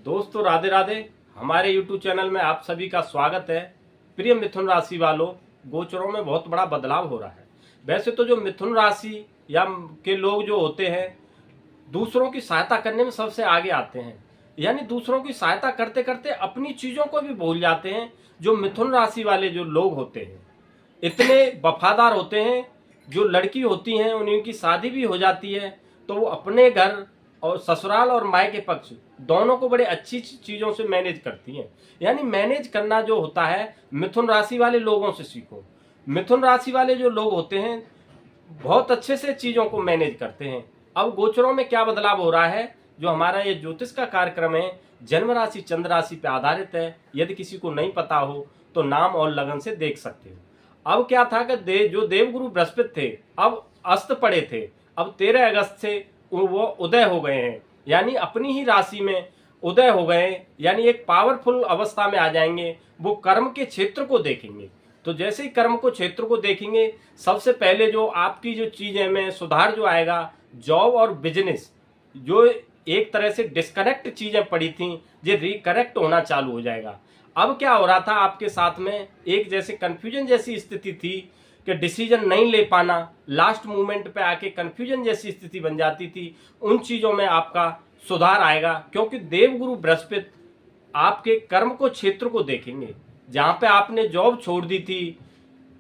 दोस्तों राधे राधे। हमारे YouTube channel में आप सभी का स्वागत है। प्रिय मिथुन राशि वालों, गोचरों में बहुत बड़ा बदलाव हो रहा है। वैसे तो जो मिथुन राशि या के लोग जो होते हैं, दूसरों की सहायता करने में सबसे आगे आते हैं। यानी दूसरों की सहायता करते करते अपनी चीज़ों को भी भूल जाते हैं। जो मिथुन राशि वाले जो लोग होते हैं, इतने वफादार होते हैं। जो लड़की होती हैं, उनकी शादी भी हो जाती है तो वो अपने घर और ससुराल और मायके पक्ष दोनों को बड़े अच्छी चीज़ों से मैनेज करती हैं। यानी मैनेज करना जो होता है, मिथुन राशि वाले लोगों से सीखो। मिथुन राशि वाले जो लोग होते हैं, बहुत अच्छे से चीज़ों को मैनेज करते हैं। अब गोचरों में क्या बदलाव हो रहा है, जो हमारा ये ज्योतिष का कार्यक्रम है, जन्म राशि चंद्र राशि पे आधारित है। यदि किसी को नहीं पता हो तो नाम और लगन से देख सकते हो। अब क्या था कि जो देवगुरु बृहस्पति थे, अब अस्त पड़े थे। अब 13 अगस्त से वो उदय हो गए हैं, यानी अपनी ही राशि में उदय हो गए। यानी एक पावरफुल अवस्था में आ जाएंगे। वो कर्म के क्षेत्र को देखेंगे। तो जैसे ही कर्म को क्षेत्र को देखेंगे, सबसे पहले जो आपकी जो चीजें में सुधार जो आएगा, जॉब और बिजनेस, जो एक तरह से डिस्कनेक्ट चीजें पड़ी थी, ये रिकनेक्ट होना चालू हो जाएगा। अब क्या हो रहा था आपके साथ में, एक जैसे कंफ्यूजन जैसी स्थिति थी कि डिसीजन नहीं ले पाना, लास्ट मोमेंट पे आके कंफ्यूजन जैसी स्थिति बन जाती थी। उन चीजों में आपका सुधार आएगा, क्योंकि देवगुरु बृहस्पति आपके कर्म को क्षेत्र को देखेंगे। जहां पे आपने जॉब छोड़ दी थी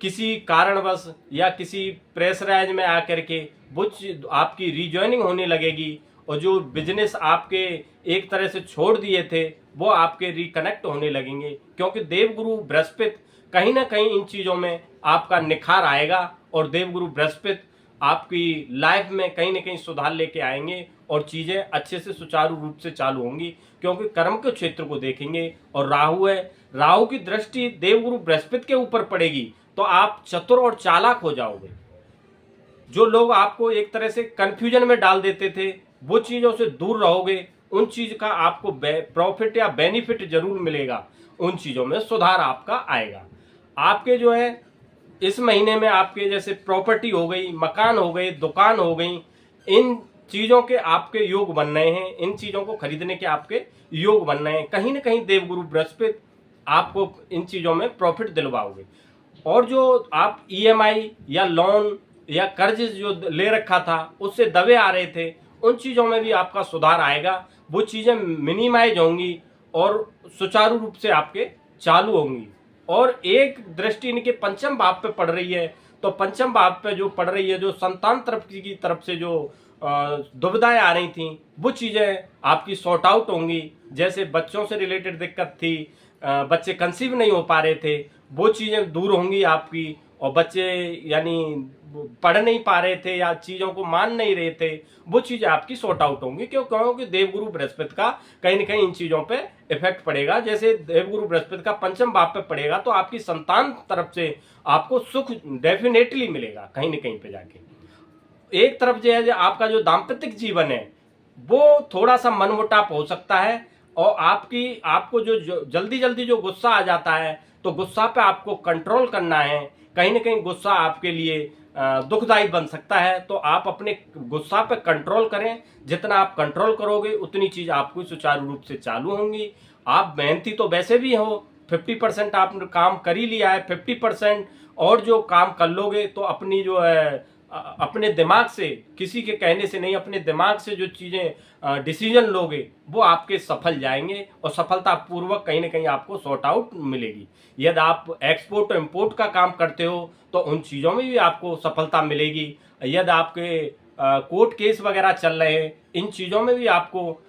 किसी कारणवश या किसी प्रेशराइज में आकर के, वो आपकी रिजॉइनिंग होने लगेगी। और जो बिजनेस आपके एक तरह से छोड़ दिए थे, वो आपके रिकनेक्ट होने लगेंगे, क्योंकि देवगुरु बृहस्पति कहीं ना कहीं इन चीज़ों में आपका निखार आएगा। और देवगुरु बृहस्पति आपकी लाइफ में कहीं ना कहीं सुधार लेके आएंगे और चीज़ें अच्छे से सुचारू रूप से चालू होंगी, क्योंकि कर्म के क्षेत्र को देखेंगे। और राहु है, राहु की दृष्टि देवगुरु बृहस्पति के ऊपर पड़ेगी, तो आप चतुर और चालाक हो जाओगे। जो लोग आपको एक तरह से कंफ्यूजन में डाल देते थे, वो चीज़ों से दूर रहोगे। उन चीज़ का आपको प्रॉफिट या बेनिफिट जरूर मिलेगा। उन चीज़ों में सुधार आपका आएगा। आपके जो है इस महीने में आपके जैसे प्रॉपर्टी हो गई, मकान हो गई, दुकान हो गई, इन चीज़ों के आपके योग बन रहे हैं। इन चीज़ों को खरीदने के आपके योग बन रहे हैं। कहीं ना कहीं देवगुरु बृहस्पति आपको इन चीज़ों में प्रॉफिट दिलवाओगे। और जो आप ईएमआई या लोन या कर्ज जो ले रखा था, उससे दबे आ रहे थे, उन चीज़ों में भी आपका सुधार आएगा। वो चीज़ें मिनिमाइज होंगी और सुचारू रूप से आपके चालू होंगी। और एक दृष्टि इनके पंचम भाव पे पड़ रही है, तो पंचम भाव पे जो पड़ रही है, जो संतान की तरफ से जो दुविधाएं आ रही थी, वो चीज़ें आपकी सॉर्ट आउट होंगी। जैसे बच्चों से रिलेटेड दिक्कत थी, बच्चे कंसीव नहीं हो पा रहे थे, वो चीज़ें दूर होंगी आपकी। और बच्चे यानी पढ़ नहीं पा रहे थे या चीज़ों को मान नहीं रहे थे, वो चीज़ें आपकी सॉर्ट आउट होंगी। क्योंकि देवगुरु बृहस्पति का कहीं ना कहीं इन चीज़ों पे इफेक्ट पड़ेगा। जैसे देवगुरु बृहस्पति का पंचम भाव पे पड़ेगा, तो आपकी संतान तरफ से आपको सुख डेफिनेटली मिलेगा कहीं ना कहीं पे जाके। एक तरफ जो है, जो आपका जो दाम्पत्य जीवन है, वो थोड़ा सा मनमुटाव हो सकता है। और आपको जो जल्दी जल्दी जो गुस्सा आ जाता है, तो गुस्सा पे आपको कंट्रोल करना है। कहीं ना कहीं गुस्सा आपके लिए दुखदायी बन सकता है, तो आप अपने गुस्सा पे कंट्रोल करें। जितना आप कंट्रोल करोगे, उतनी चीज आपको सुचारू रूप से चालू होंगी। आप मेहनती तो वैसे भी हो, 50% आपने काम कर ही लिया है, 50% और जो काम कर लोगे, तो अपनी जो है अपने दिमाग से, किसी के कहने से नहीं, अपने दिमाग से जो चीज़ें डिसीजन लोगे, वो आपके सफल जाएंगे और सफलता पूर्वक कहीं ना कहीं आपको सॉर्ट आउट मिलेगी। यदि आप एक्सपोर्ट और इम्पोर्ट का काम करते हो, तो उन चीज़ों में भी आपको सफलता मिलेगी। यदि आपके कोर्ट केस वगैरह चल रहे हैं, इन चीज़ों में भी आपको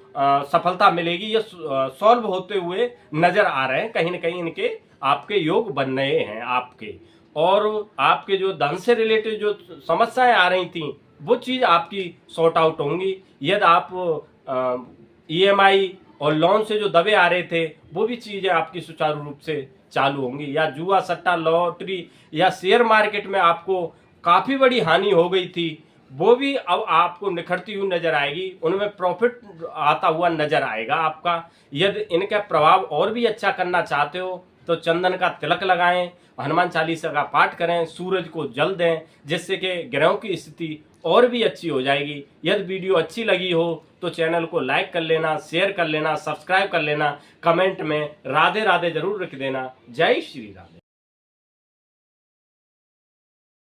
सफलता मिलेगी। ये सॉल्व होते हुए नजर आ रहे हैं। कहीं ना कहीं इनके आपके योग बन रहे हैं आपके। और आपके जो धन से रिलेटेड जो समस्याएं आ रही थी, वो चीज़ आपकी सॉर्ट आउट होंगी। यदि आप ईएमआई और लोन से जो दबे आ रहे थे, वो भी चीज़ें आपकी सुचारू रूप से चालू होंगी। या जुआ सट्टा लॉटरी या शेयर मार्केट में आपको काफ़ी बड़ी हानि हो गई थी, वो भी अब आपको निखरती हुई नजर आएगी। उनमें प्रॉफिट आता हुआ नजर आएगा आपका। यदि इनका प्रभाव और भी अच्छा करना चाहते हो, तो चंदन का तिलक लगाएं, हनुमान चालीसा का पाठ करें, सूरज को जल दें, जिससे कि ग्रहों की स्थिति और भी अच्छी हो जाएगी। यदि वीडियो अच्छी लगी हो तो चैनल को लाइक कर लेना, शेयर कर लेना, सब्सक्राइब कर लेना, कमेंट में राधे राधे जरूर लिख देना। जय श्री राधे।